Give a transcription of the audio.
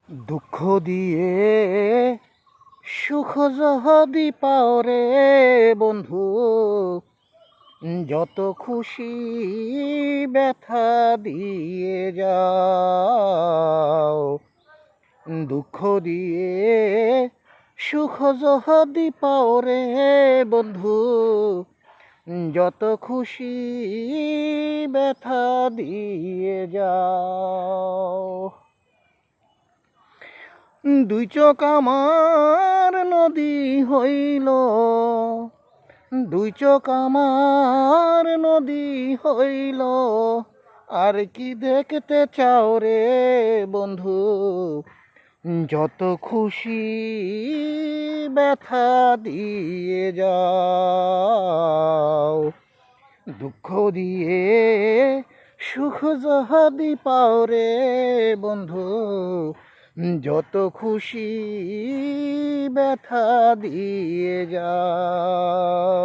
দুঃখ দিয়ে সুখ যদি পাও রে বন্ধু, যত খুশি ব্যথা দিয়ে যাও। দুঃখ দিয়ে সুখ যদি পাও রে বন্ধু, যত খুশি ব্যথা দিয়ে যাও। দুই চোখ আমার নদী হইল, দুই চোখ আমার নদী হইল, আর কি দেখতে চাও রে বন্ধু, যত খুশি ব্যথা দিয়ে যাও। দুঃখ দিয়ে সুখ যদি পাও রে বন্ধু, যত খুশি ব্যথা দিয়ে যাও।